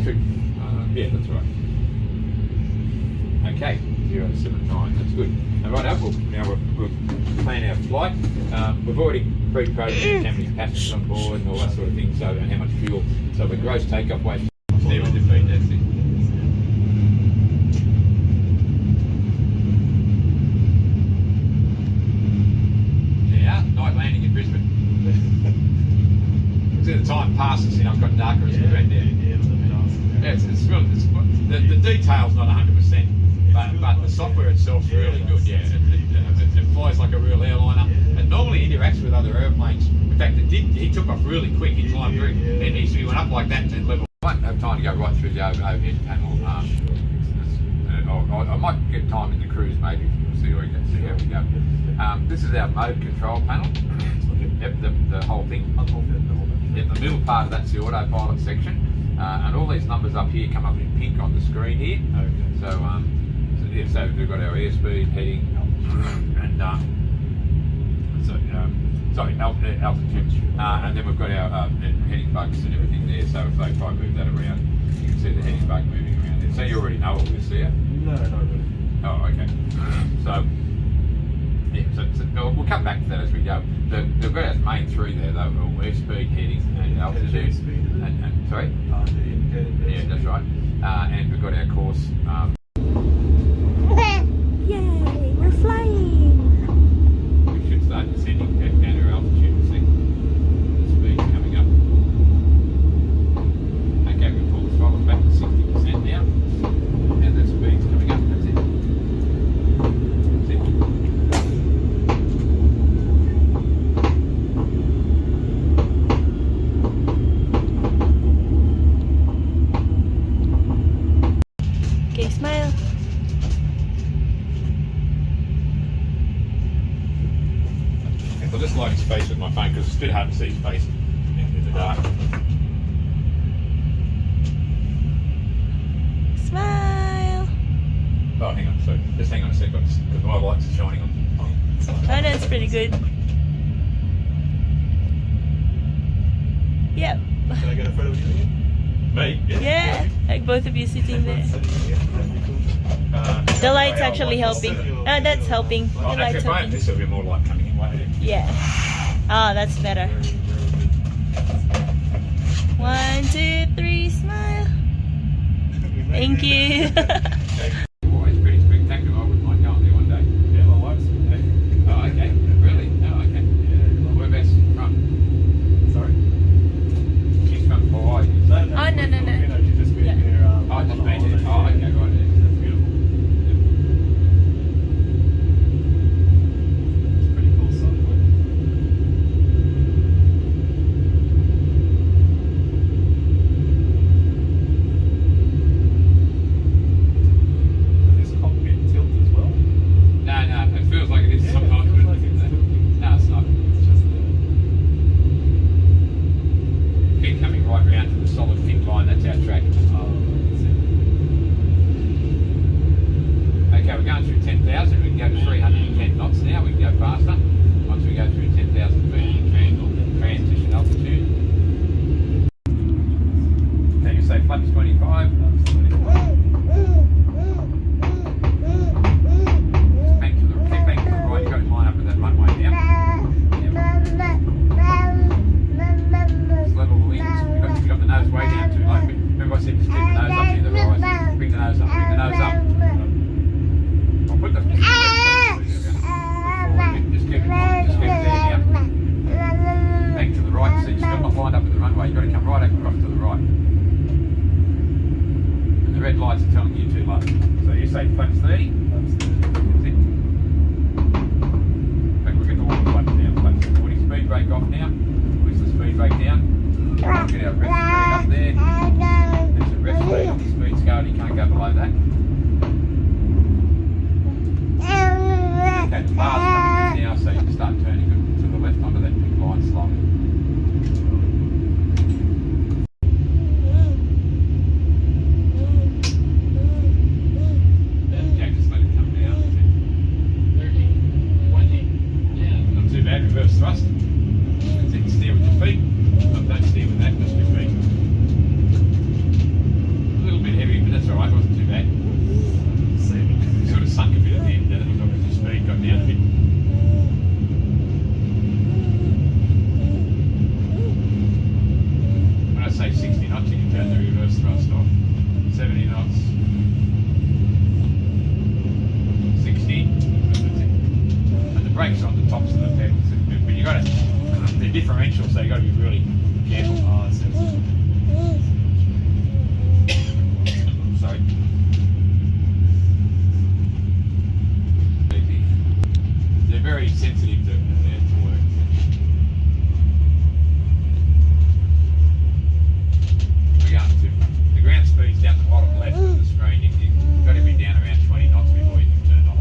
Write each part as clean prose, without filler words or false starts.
Yeah, that's right. Okay, 079, that's good. And right up, we'll plan our flight. We've already pre-programmed how many passengers on board and all that sort of thing, so and how much fuel. So the gross takeoff weight, 7 defeat, that's it. Yeah, night landing in Brisbane. See, the time passes, I've got darker as we went down. Yeah, the detail's not 100%, but the software itself's really good. Yeah, it flies like a real airliner. It normally interacts with other airplanes. In fact, he took off really quick. He climbed through, and he went up like that and then level. I won't have time to go right through the overhead panel. I might get time in the cruise maybe. See how we go. This is our mode control panel. Yep, the whole thing. Yep, the middle part of that's the autopilot section. And all these numbers up here come up in pink on the screen here. Okay. So we've got our airspeed, heading, and altitude, and then we've got our heading bugs and everything there. So if they try to move that around, you can see the heading bug moving around there. So you already know all this, yeah? No, not really. Oh, okay. So we'll come back to that as we go. They've got our main three there though, airspeed, heading, and altitude. And sorry? Yeah, that's right. And we've got our course. Yay, we're flying! We should start descending at our altitude and see the speed's coming up. Okay, we'll pull the throttle back to 60% now. And the speed's coming up, that's it. That's it. Okay, smile. I'll just light his face with my phone because it's a bit hard to see his face in the dark. Smile. Oh, hang on, so just hang on a second because my lights are shining on. Oh, that's pretty good. Yep. Can I get a photo of you again? Me? Yeah, like both of you sitting there. The light's actually helping. That's helping. The Oh, light's actually, if I have helping. this, there'll be more light coming in. Wait. Yeah. Oh, that's better. 1, 2, 3, smile. Thank you. Always pretty spectacular. I wouldn't mind going there one day. Yeah, my wife's from there. Oh, okay. Really? Oh, okay. Yeah. Whereabouts she from? Sorry? She's from Hawaii. Oh, no. You know, she's just been Yeah. here. Oh, on just a been here. holiday. Oh, okay, right. That's beautiful. It's pretty cool software. Does this cockpit tilt as well? No, it feels like it is sometimes. It feels like but it's tilting. no, it's not. It's just Keep coming right round to the solid pink line. That's our track. that's it. Okay, we're going through 10,000. We can go to 310 knots now. We can go faster once we go through 10,000 feet transition altitude. Can you say flaps 25? Keep bank to the right. You've got to line up with that runway now. Just level the wings. You've got the nose way down too low. Remember I said just keep the nose up near the rise. Bring the nose up. Bring the nose up. I'll put the just keep it there now. Back to the right. So you're still not lined up with the runway. You've got to come right across to the right. And the red lights are telling you too low. So you say flaps 30. That's it. In fact, we'll get all the flaps down. Flaps 40. Speed brake off now. Push the speed brake down. Get our rest speed up there. There's a rest speed on the speed scale. You can't go below that. Okay, the bar's coming in now, so you can start turning to the left onto that pink line slowly. Yeah, just let it come down. reverse thrust off. 70 knots. 60. And the brakes are on the tops of the pedals. But you got to, they're differential, so you got to be really careful. Oh, sensitive. Sorry. They're very sensitive to work. We're going to the ground speed's down the bottom left of the screen. You've got to be down around 20 knots before you can turn off.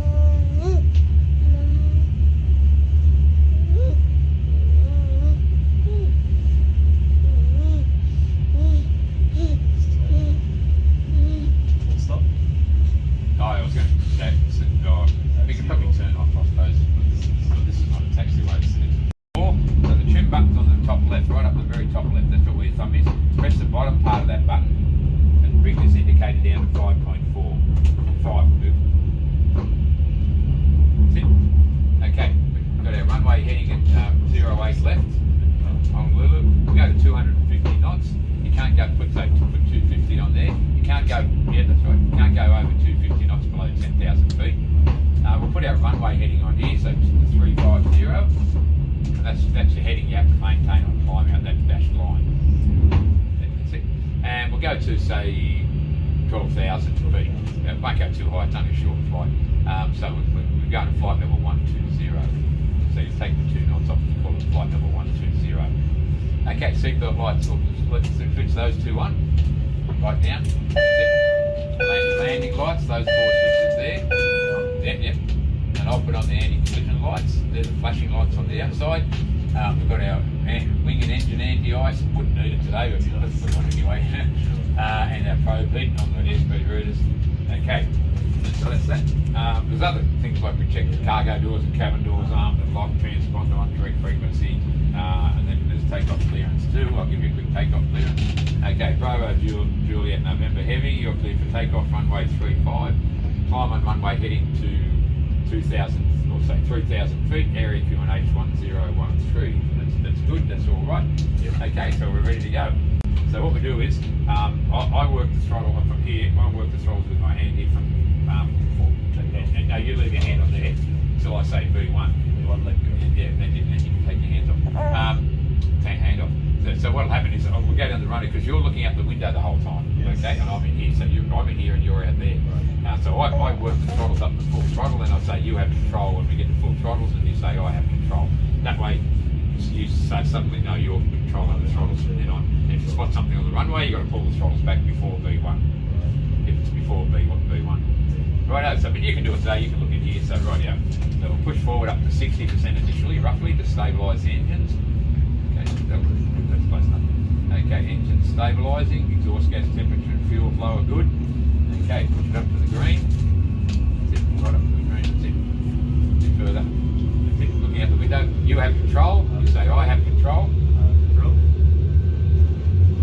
Full stop. Oh, I was going to say, we can probably turn off, I suppose. But this is not a taxiway. So the trim button's on the top left, right up the very top left. That's where your thumb is. Press the bottom part of that button and bring this indicator down to 5.4. 5 will do. That's it. Okay, we've got our runway heading at 08 left on Lulu. We go to 250 knots. You can't go put 250 on there. You can't go, yeah, that's right. You can't go over 250 knots below 10,000 feet. We'll put our runway heading on here, so 350. And that's your heading you have to maintain on climbing out that dashed line. That's it. And we'll go to, say, 12,000 feet. It won't go too high, it's only a short flight. So we're going to flight level 120. So you take the 2 knots off and call it flight level 120. Okay, seatbelt lights, let's switch those two on. Right now. That's it. Landing lights, those 4 switches there. Yep. And I'll put on the anti-collision lights. There's the flashing lights on the outside. We've got our wing and engine anti-ice. Wouldn't need it today, but let's put one anyway. And our probe heat on the airspeed readers. Okay, so that's that. There's other things like we check the cargo doors and cabin doors, armed and locked, transponder on correct frequency, and then there's takeoff clearance too. I'll give you a quick takeoff clearance. Okay, Bravo Juliet November Heavy, you're clear for takeoff runway 35. Climb on runway heading to 2,000, or say 3,000 feet, area QNH 1013. That's good, that's all right. Okay, so we're ready to go. So what we do is, I work the throttle from here. I work the throttles with my hand here from, and now you leave your hand on there until I say V1. One leg go. Yeah, then you can take your hands off. Take your hand off. So what'll happen is, we'll go down the runner because you're looking out the window the whole time, Yes. okay? And I'm in here, so I'm in here and you're out there. Right. So I work the throttles up to full throttle, and I say you have control when we get to full throttles, and you say I have control. That way, you say suddenly no, you're controlling the throttles from then on. If you spot something on the runway, you've got to pull the throttles back before V1. If it's before V1. Righto, so but you can do it today, you can look in here, so rightio. So we'll push forward up to 60% initially, roughly, to stabilise the engines. Okay, that's close enough. Okay, engine stabilising, exhaust gas temperature and fuel flow are good. Okay, push it up to the green. That's it, right up to the green, that's it. A bit further. That's it, looking out the window. You have control, you say I have control.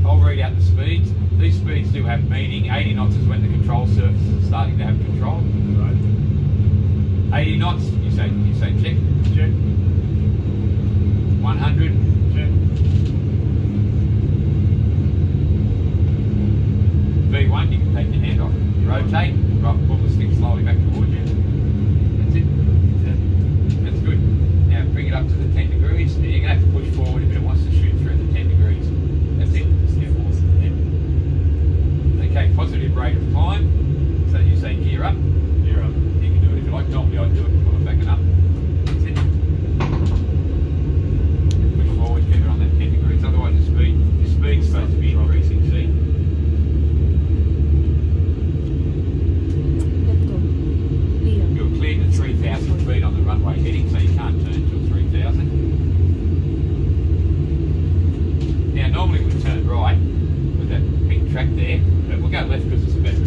I'll read out the speeds. These speeds do have meaning. 80 knots is when the control surface is starting to have control. Right. 80 knots, you say check. Check. 100. Check. V1, you can take your hand off. Rotate, right, pull the stick slowly back towards you. That's it. That's good. Now bring it up to the 10 degrees. You're going to have to push forward a bit. It wants to shoot through the 10 degrees. That's it. Okay, positive rate of climb. So you say gear up. Gear up. You can do it if you like. Normally I do it before I'm backing up. That's it. Push forward, keep it on that 10 degrees. Otherwise your speed's supposed to be increasing, see? You're cleared to 3,000 feet on the runway heading, so you can't turn until 3,000. Now normally we turn right with that pink track there, but we'll go left because it's a better